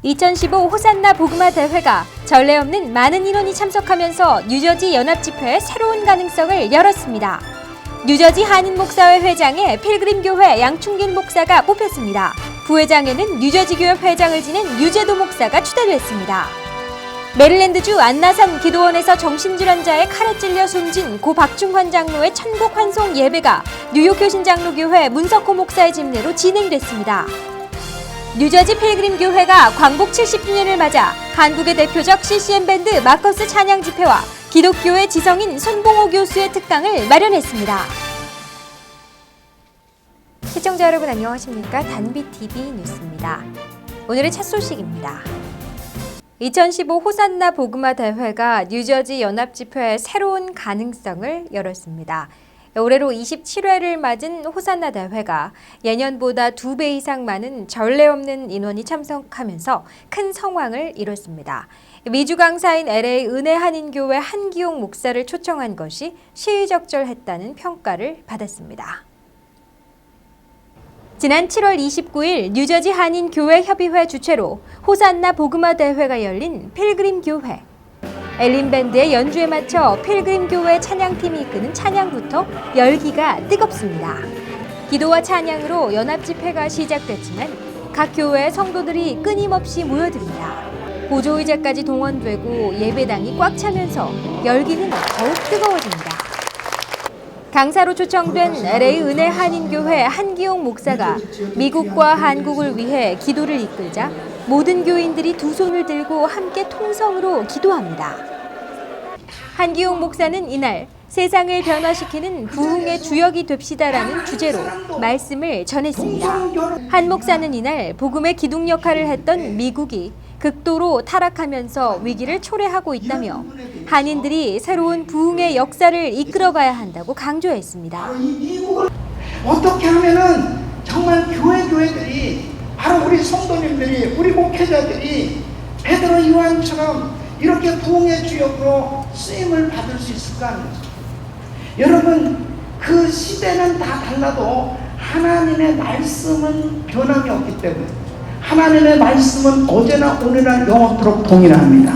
2015 호산나 복음화 대회가 전례 없는 많은 인원이 참석하면서 뉴저지 연합집회의 새로운 가능성을 열었습니다. 뉴저지 한인목사회 회장에 필그림교회 양충길 목사가 뽑혔습니다. 부회장에는 뉴저지교회 회장을 지낸 유재도 목사가 추대됐습니다. 메릴랜드주 안나산 기도원에서 정신질환자의 칼에 찔려 숨진 고 박중환 장로의 천국 환송 예배가 뉴욕 교신장로교회 문석호 목사의 집례로 진행됐습니다. 뉴저지 필그림교회가 광복 70주년을 맞아 한국의 대표적 CCM 밴드 마커스 찬양 집회와 기독교의 지성인 손봉호 교수의 특강을 마련했습니다. 시청자 여러분 안녕하십니까? 단비TV 뉴스입니다. 오늘의 첫 소식입니다. 2015 호산나 복음화 대회가 뉴저지 연합집회의 새로운 가능성을 열었습니다. 올해로 27회를 맞은 호산나 대회가 예년보다 2배 이상 많은 전례 없는 인원이 참석하면서 큰 성황을 이뤘습니다. 미주 강사인 LA 은혜 한인교회 한기용 목사를 초청한 것이 시의적절했다는 평가를 받았습니다. 지난 7월 29일 뉴저지 한인교회협의회 주최로 호산나 복음화 대회가 열린 필그림교회. 엘린밴드의 연주에 맞춰 필그림교회 찬양팀이 이끄는 찬양부터 열기가 뜨겁습니다. 기도와 찬양으로 연합집회가 시작됐지만 각 교회의 성도들이 끊임없이 모여듭니다. 보조의자까지 동원되고 예배당이 꽉 차면서 열기는 더욱 뜨거워집니다. 강사로 초청된 LA 은혜 한인교회 한기용 목사가 미국과 한국을 위해 기도를 이끌자 모든 교인들이 두 손을 들고 함께 통성으로 기도합니다. 한기용 목사는 이날 세상을 변화시키는 부흥의 주역이 됩시다라는 주제로 말씀을 전했습니다. 한 목사는 이날 복음의 기둥 역할을 했던 미국이 극도로 타락하면서 위기를 초래하고 있다며 한인들이 새로운 부흥의 역사를 이끌어가야 한다고 강조했습니다. 미국을 어떻게 하면은 정말 교회들이 바로 우리 성도님들이 우리 목회자들이 베드로 요한처럼 이렇게 부흥의 주역으로 쓰임을 받을 수 있을까 하는 거죠. 여러분 그 시대는 다 달라도 하나님의 말씀은 변함이 없기 때문에 하나님의 말씀은 어제나 오늘나 영원토록 동일합니다.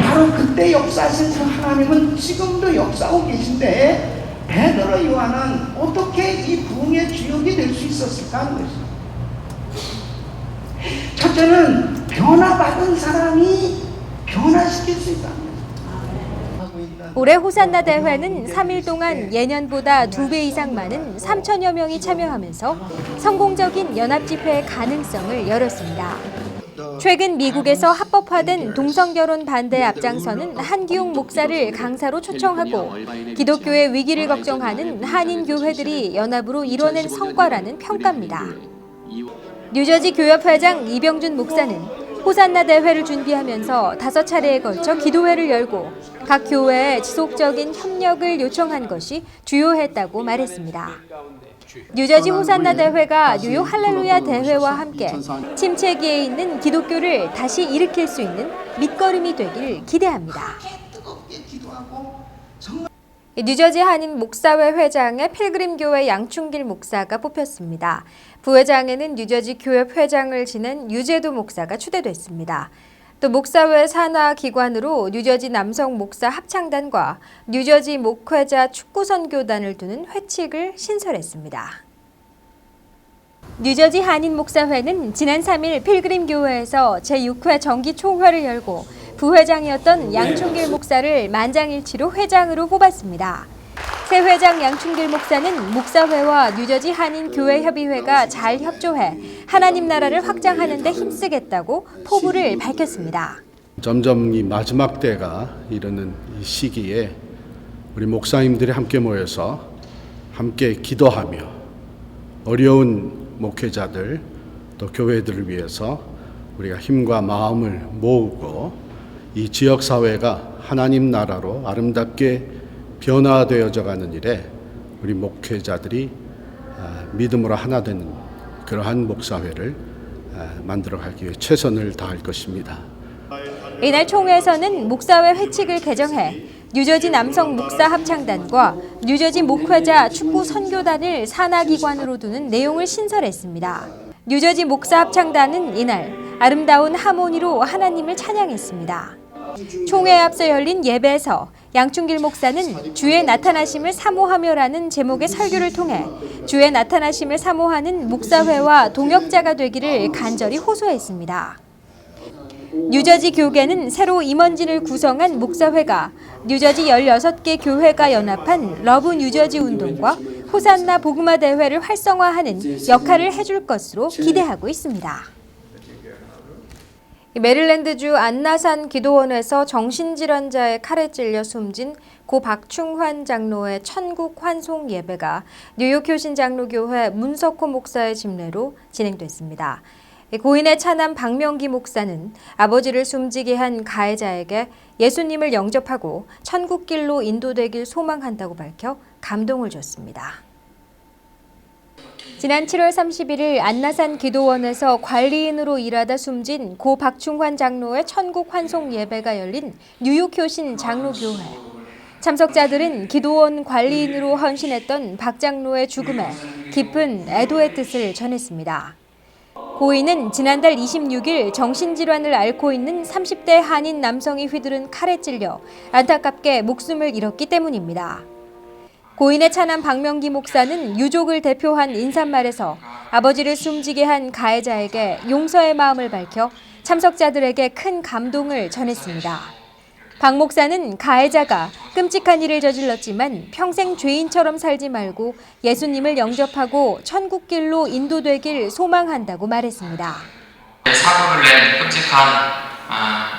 바로 그때 역사하신 그 하나님은 지금도 역사하고 계신데 베드로 요한은 어떻게 이 부흥의 주역이 될 수 있었을까 하는 것이죠. 첫째는 변화받은 사람이 변화시킬 수 있다는 거죠. 올해 호산나 대회는 3일 동안 예년보다 2배 이상 많은 3천여 명이 참여하면서 성공적인 연합집회의 가능성을 열었습니다. 최근 미국에서 합법화된 동성결혼 반대에 앞장서는 한기용 목사를 강사로 초청하고 기독교의 위기를 걱정하는 한인교회들이 연합으로 이뤄낸 성과라는 평가입니다. 뉴저지 교협회장 이병준 목사는 호산나 대회를 준비하면서 5차례에 걸쳐 기도회를 열고 각 교회에 지속적인 협력을 요청한 것이 주요했다고 말했습니다. 뉴저지 호산나 대회가 뉴욕 할렐루야 대회와 함께 침체기에 있는 기독교를 다시 일으킬 수 있는 밑거름이 되길 기대합니다. 뉴저지 한인 목사회 회장에 필그림교회 양충길 목사가 뽑혔습니다. 부회장에는 뉴저지 교협 회장을 지낸 유재도 목사가 추대됐습니다. 또 목사회 산하 기관으로 뉴저지 남성 목사 합창단과 뉴저지 목회자 축구 선교단을 두는 회칙을 신설했습니다. 뉴저지 한인 목사회는 지난 3일 필그림교회에서 제6회 정기 총회를 열고 부회장이었던 양충길 목사를 만장일치로 회장으로 뽑았습니다. 새 회장 양충길 목사는 목사회와 뉴저지 한인교회협의회가 잘 협조해 하나님 나라를 확장하는 데 힘쓰겠다고 포부를 밝혔습니다. 점점 이 마지막 때가 이르는 이 시기에 우리 목사님들이 함께 모여서 함께 기도하며 어려운 목회자들 또 교회들을 위해서 우리가 힘과 마음을 모으고 이 지역사회가 하나님 나라로 아름답게 변화되어져 가는 일에 우리 목회자들이 믿음으로 하나 되는 그러한 목사회를 만들어가기 위해 최선을 다할 것입니다. 이날 총회에서는 목사회 회칙을 개정해 뉴저지 남성 목사 합창단과 뉴저지 목회자 축구 선교단을 산하기관으로 두는 내용을 신설했습니다. 뉴저지 목사 합창단은 이날 아름다운 하모니로 하나님을 찬양했습니다. 총회에 앞서 열린 예배에서 양충길 목사는 주의 나타나심을 사모하며라는 제목의 설교를 통해 주의 나타나심을 사모하는 목사회와 동역자가 되기를 간절히 호소했습니다. 뉴저지 교계는 새로 임원진을 구성한 목사회가 뉴저지 16개 교회가 연합한 러브 뉴저지 운동과 호산나 복음화 대회를 활성화하는 역할을 해줄 것으로 기대하고 있습니다. 메릴랜드주 안나산 기도원에서 정신질환자의 칼에 찔려 숨진 고 박충환 장로의 천국 환송 예배가 뉴욕 효신장로교회 문석호 목사의 집례로 진행됐습니다. 고인의 차남 박명기 목사는 아버지를 숨지게 한 가해자에게 예수님을 영접하고 천국길로 인도되길 소망한다고 밝혀 감동을 줬습니다. 지난 7월 31일 안나산 기도원에서 관리인으로 일하다 숨진 고 박충환 장로의 천국 환송 예배가 열린 뉴욕 효신 장로교회. 참석자들은 기도원 관리인으로 헌신했던 박 장로의 죽음에 깊은 애도의 뜻을 전했습니다. 고인은 지난달 26일 정신질환을 앓고 있는 30대 한인 남성이 휘두른 칼에 찔려 안타깝게 목숨을 잃었기 때문입니다. 고인의 차남 박명기 목사는 유족을 대표한 인사말에서 아버지를 숨지게 한 가해자에게 용서의 마음을 밝혀 참석자들에게 큰 감동을 전했습니다. 박 목사는 가해자가 끔찍한 일을 저질렀지만 평생 죄인처럼 살지 말고 예수님을 영접하고 천국길로 인도되길 소망한다고 말했습니다. 사고를 낸 끔찍한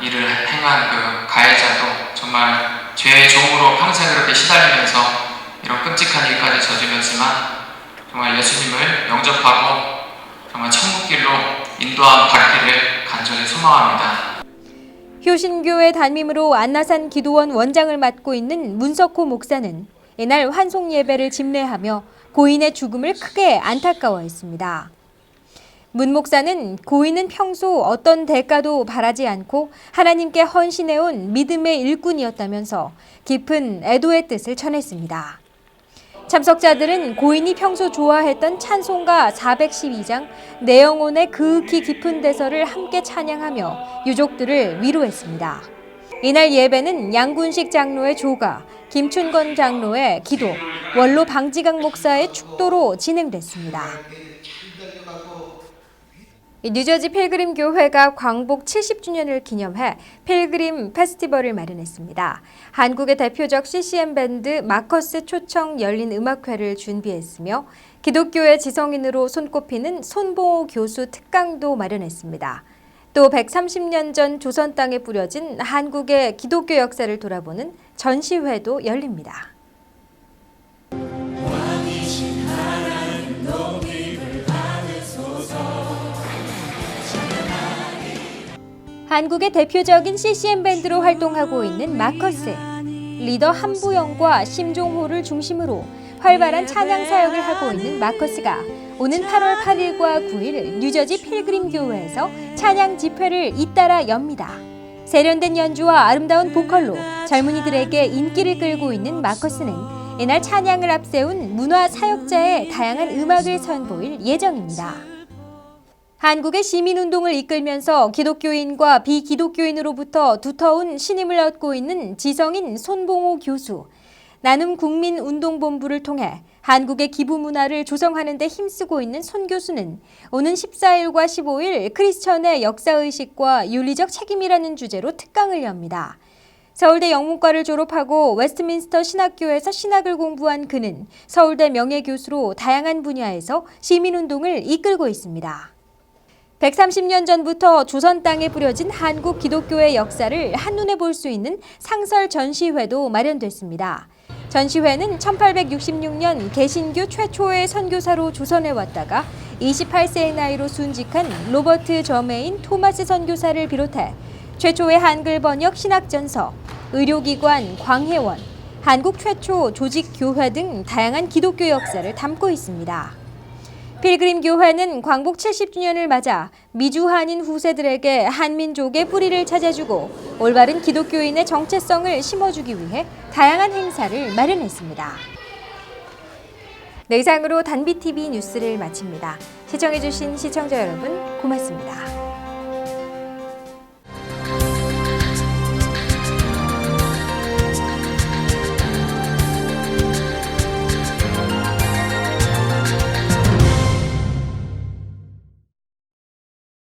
일을 행한 그 가해자도 정말 죄의 종으로 평생 그렇게 시달리면서 이런 끔찍한 일까지 저질렀지만 정말 예수님을 영접하고 정말 천국길로 인도함 받기를 간절히 소망합니다. 효신교회 담임으로 안나산 기도원 원장을 맡고 있는 문석호 목사는 이날 환송 예배를 집례하며 고인의 죽음을 크게 안타까워했습니다. 문 목사는 고인은 평소 어떤 대가도 바라지 않고 하나님께 헌신해온 믿음의 일꾼이었다면서 깊은 애도의 뜻을 전했습니다. 참석자들은 고인이 평소 좋아했던 찬송가 412장 내 영혼의 그윽히 깊은 데서를 함께 찬양하며 유족들을 위로했습니다. 이날 예배는 양군식 장로의 조가, 김춘건 장로의 기도, 원로 방지강 목사의 축도로 진행됐습니다. 뉴저지 필그림 교회가 광복 70주년을 기념해 필그림 페스티벌을 마련했습니다. 한국의 대표적 CCM 밴드 마커스 초청 열린 음악회를 준비했으며 기독교의 지성인으로 손꼽히는 손봉호 교수 특강도 마련했습니다. 또 130년 전 조선 땅에 뿌려진 한국의 기독교 역사를 돌아보는 전시회도 열립니다. 한국의 대표적인 CCM 밴드로 활동하고 있는 마커스. 리더 한부영과 심종호를 중심으로 활발한 찬양 사역을 하고 있는 마커스가 오는 8월 8일과 9일 뉴저지 필그림 교회에서 찬양 집회를 잇따라 엽니다. 세련된 연주와 아름다운 보컬로 젊은이들에게 인기를 끌고 있는 마커스는 이날 찬양을 앞세운 문화 사역자의 다양한 음악을 선보일 예정입니다. 한국의 시민운동을 이끌면서 기독교인과 비기독교인으로부터 두터운 신임을 얻고 있는 지성인 손봉호 교수. 나눔 국민운동본부를 통해 한국의 기부 문화를 조성하는 데 힘쓰고 있는 손 교수는 오는 14일과 15일 크리스천의 역사의식과 윤리적 책임이라는 주제로 특강을 엽니다. 서울대 영문과를 졸업하고 웨스트민스터 신학교에서 신학을 공부한 그는 서울대 명예교수로 다양한 분야에서 시민운동을 이끌고 있습니다. 130년 전부터 조선 땅에 뿌려진 한국 기독교의 역사를 한눈에 볼 수 있는 상설 전시회도 마련됐습니다. 전시회는 1866년 개신교 최초의 선교사로 조선에 왔다가 28세의 나이로 순직한 로버트 저메인 토마스 선교사를 비롯해 최초의 한글 번역 신학전서, 의료기관 광해원, 한국 최초 조직교회 등 다양한 기독교 역사를 담고 있습니다. 필그림 교회는 광복 70주년을 맞아 미주 한인 후세들에게 한민족의 뿌리를 찾아주고 올바른 기독교인의 정체성을 심어주기 위해 다양한 행사를 마련했습니다. 네, 이상으로 단비TV 뉴스를 마칩니다. 시청해주신 시청자 여러분 고맙습니다.